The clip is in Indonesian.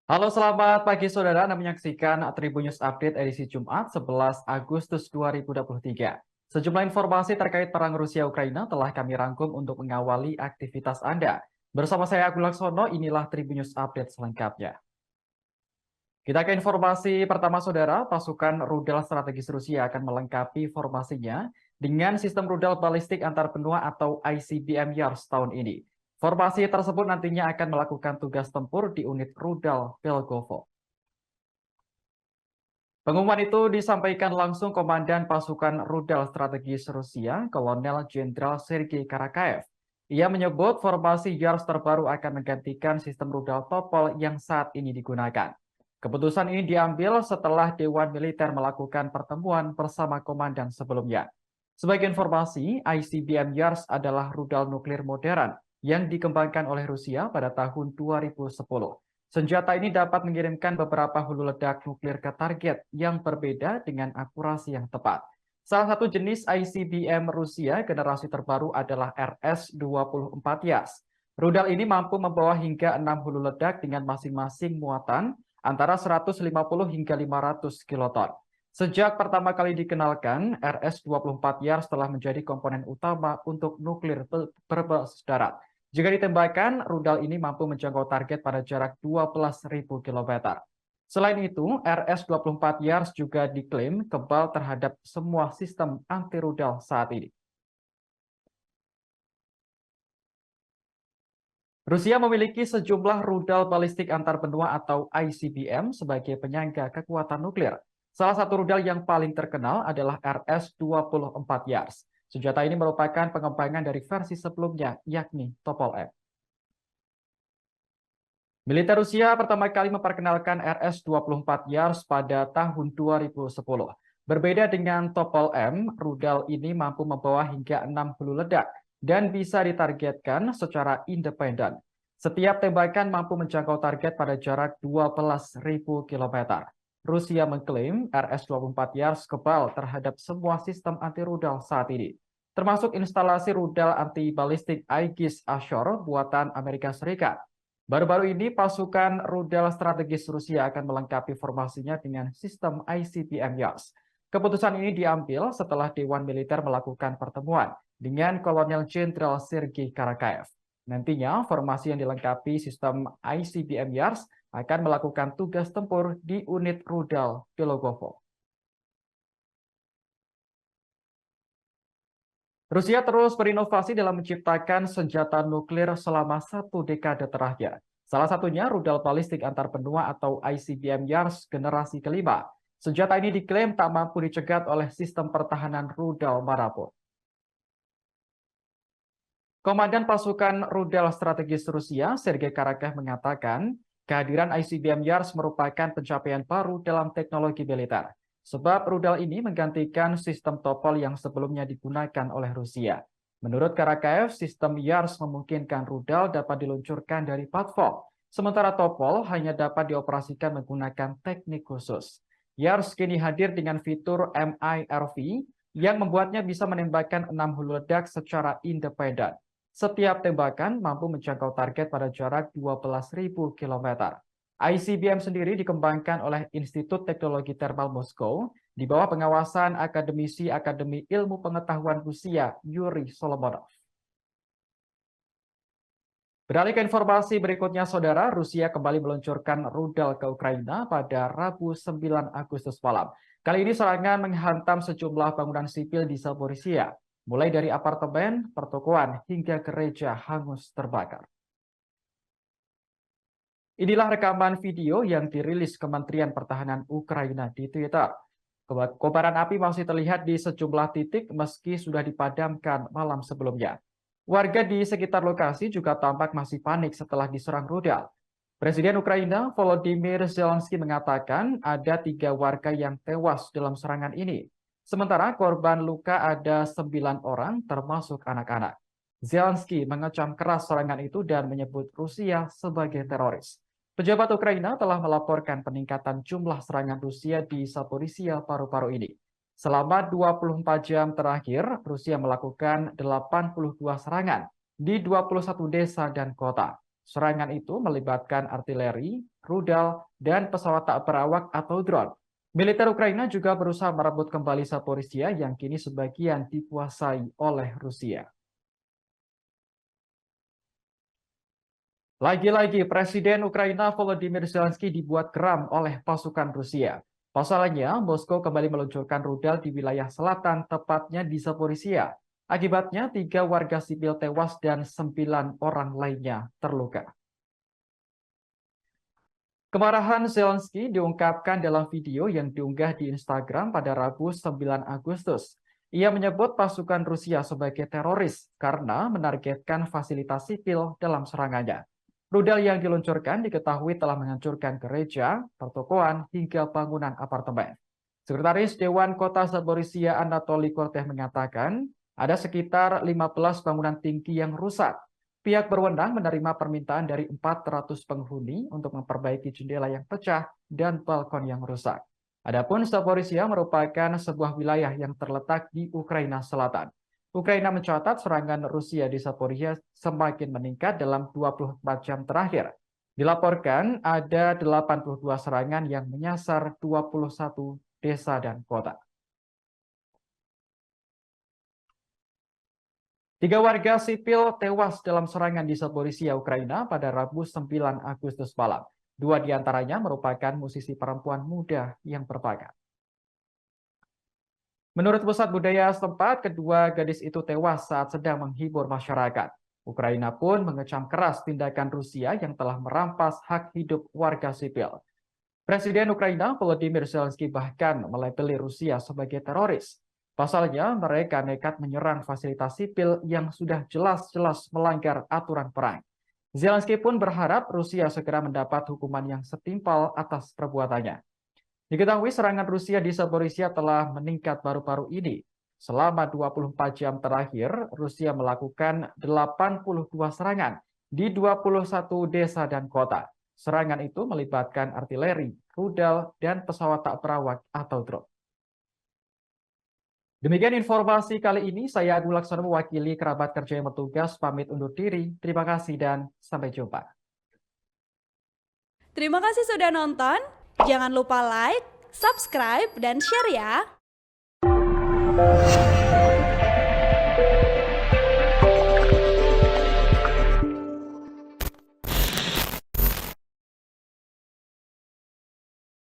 Halo, selamat pagi saudara. Anda menyaksikan Tribun News Update edisi Jumat 11 Agustus 2023. Sejumlah informasi terkait perang Rusia-Ukraina telah kami rangkum untuk mengawali aktivitas Anda. Bersama saya Agung Laksono, inilah Tribun News Update selengkapnya. Kita ke informasi pertama saudara, pasukan rudal strategis Rusia akan melengkapi formasinya dengan sistem rudal balistik antar benua atau ICBM Yars tahun ini. Formasi tersebut nantinya akan melakukan tugas tempur di unit rudal Pelgovo. Pengumuman itu disampaikan langsung Komandan Pasukan Rudal Strategis Rusia, Kolonel Jenderal Sergei Karakaev. Ia menyebut formasi Yars terbaru akan menggantikan sistem rudal Topol yang saat ini digunakan. Keputusan ini diambil setelah Dewan Militer melakukan pertemuan bersama komandan sebelumnya. Sebagai informasi, ICBM Yars adalah rudal nuklir modern yang dikembangkan oleh Rusia pada tahun 2010. Senjata ini dapat mengirimkan beberapa hulu ledak nuklir ke target yang berbeda dengan akurasi yang tepat. Salah satu jenis ICBM Rusia generasi terbaru adalah RS-24 Yas. Rudal ini mampu membawa hingga 6 hulu ledak dengan masing-masing muatan antara 150 hingga 500 kiloton. Sejak pertama kali dikenalkan, RS-24 Yars telah menjadi komponen utama untuk nuklir berbasis darat. Jika ditembakkan, rudal ini mampu menjangkau target pada jarak 12.000 km. Selain itu, RS-24 Yars juga diklaim kebal terhadap semua sistem anti-rudal saat ini. Rusia memiliki sejumlah rudal balistik antar benua atau ICBM sebagai penyangga kekuatan nuklir. Salah satu rudal yang paling terkenal adalah RS-24 Yars. Senjata ini merupakan pengembangan dari versi sebelumnya, yakni Topol M. Militer Rusia pertama kali memperkenalkan RS-24 Yars pada tahun 2010. Berbeda dengan Topol M, rudal ini mampu membawa hingga 6 hulu ledak dan bisa ditargetkan secara independen. Setiap tembakan mampu menjangkau target pada jarak 12.000 km. Rusia mengklaim RS-24 Yars kebal terhadap semua sistem anti-rudal saat ini, termasuk instalasi rudal anti-balistik Aegis Ashore buatan Amerika Serikat. Baru-baru ini, pasukan rudal strategis Rusia akan melengkapi formasinya dengan sistem ICBM Yars. Keputusan ini diambil setelah Dewan Militer melakukan pertemuan dengan Kolonel Jenderal Sergei Karakaev. Nantinya, formasi yang dilengkapi sistem ICBM Yars akan melakukan tugas tempur di unit rudal Belogovo. Rusia terus berinovasi dalam menciptakan senjata nuklir selama 1 dekade terakhir. Salah satunya rudal balistik antar benua atau ICBM Yars generasi kelima. Senjata ini diklaim tak mampu dicegat oleh sistem pertahanan rudal manapun. Komandan Pasukan Rudal Strategis Rusia, Sergei Karakaev mengatakan, kehadiran ICBM Yars merupakan pencapaian baru dalam teknologi militer. Sebab rudal ini menggantikan sistem Topol yang sebelumnya digunakan oleh Rusia. Menurut Karakaev, sistem Yars memungkinkan rudal dapat diluncurkan dari platform, sementara Topol hanya dapat dioperasikan menggunakan teknik khusus. Yars kini hadir dengan fitur MIRV yang membuatnya bisa menembakkan 6 hulu ledak secara independen. Setiap tembakan mampu menjangkau target pada jarak 12.000 km. ICBM sendiri dikembangkan oleh Institut Teknologi Thermal Moskow di bawah pengawasan akademisi Akademi Ilmu Pengetahuan Rusia, Yuri Solomonov. Beralih ke informasi berikutnya, saudara, Rusia kembali meluncurkan rudal ke Ukraina pada Rabu 9 Agustus malam. Kali ini serangan menghantam sejumlah bangunan sipil di Zaporizhia, mulai dari apartemen, pertokoan, hingga gereja hangus terbakar. Inilah rekaman video yang dirilis Kementerian Pertahanan Ukraina di Twitter. Kobaran api masih terlihat di sejumlah titik meski sudah dipadamkan malam sebelumnya. Warga di sekitar lokasi juga tampak masih panik setelah diserang rudal. Presiden Ukraina Volodymyr Zelensky mengatakan ada 3 warga yang tewas dalam serangan ini. Sementara korban luka ada 9 orang termasuk anak-anak. Zelensky mengecam keras serangan itu dan menyebut Rusia sebagai teroris. Pejabat Ukraina telah melaporkan peningkatan jumlah serangan Rusia di Zaporizhia paru-paru ini. Selama 24 jam terakhir, Rusia melakukan 82 serangan di 21 desa dan kota. Serangan itu melibatkan artileri, rudal, dan pesawat tak berawak atau drone. Militer Ukraina juga berusaha merebut kembali Zaporizhia yang kini sebagian dikuasai oleh Rusia. Lagi-lagi, Presiden Ukraina Volodymyr Zelensky dibuat geram oleh pasukan Rusia. Pasalnya, Moskow kembali meluncurkan rudal di wilayah selatan, tepatnya di Zaporizhia. Akibatnya, 3 warga sipil tewas dan 9 orang lainnya terluka. Kemarahan Zelensky diungkapkan dalam video yang diunggah di Instagram pada Rabu 9 Agustus. Ia menyebut pasukan Rusia sebagai teroris karena menargetkan fasilitas sipil dalam serangannya. Rudal yang diluncurkan diketahui telah menghancurkan gereja, pertokoan, hingga bangunan apartemen. Sekretaris Dewan Kota Zaporizhia Anatoly Kortev mengatakan ada sekitar 15 bangunan tinggi yang rusak. Pihak berwenang menerima permintaan dari 400 penghuni untuk memperbaiki jendela yang pecah dan balkon yang rusak. Adapun Zaporizhia merupakan sebuah wilayah yang terletak di Ukraina Selatan. Ukraina mencatat serangan Rusia di Zaporizhia semakin meningkat dalam 24 jam terakhir. Dilaporkan ada 82 serangan yang menyasar 21 desa dan kota. 3 warga sipil tewas dalam serangan di Zaporizhia, Ukraina pada Rabu 9 Agustus malam. 2 diantaranya merupakan musisi perempuan muda yang berbakat. Menurut pusat budaya setempat, kedua gadis itu tewas saat sedang menghibur masyarakat. Ukraina pun mengecam keras tindakan Rusia yang telah merampas hak hidup warga sipil. Presiden Ukraina Volodymyr Zelensky bahkan melabeli Rusia sebagai teroris. Pasalnya, mereka nekat menyerang fasilitas sipil yang sudah jelas-jelas melanggar aturan perang. Zelensky pun berharap Rusia segera mendapat hukuman yang setimpal atas perbuatannya. Diketahui serangan Rusia di Zaporizhia telah meningkat baru-baru ini. Selama 24 jam terakhir, Rusia melakukan 82 serangan di 21 desa dan kota. Serangan itu melibatkan artileri, rudal, dan pesawat tak berawak atau drone. Demikian informasi kali ini, saya Agung Laksono mewakili kerabat kerja yang bertugas pamit undur diri. Terima kasih dan sampai jumpa. Terima kasih sudah nonton. Jangan lupa like, subscribe, dan share ya.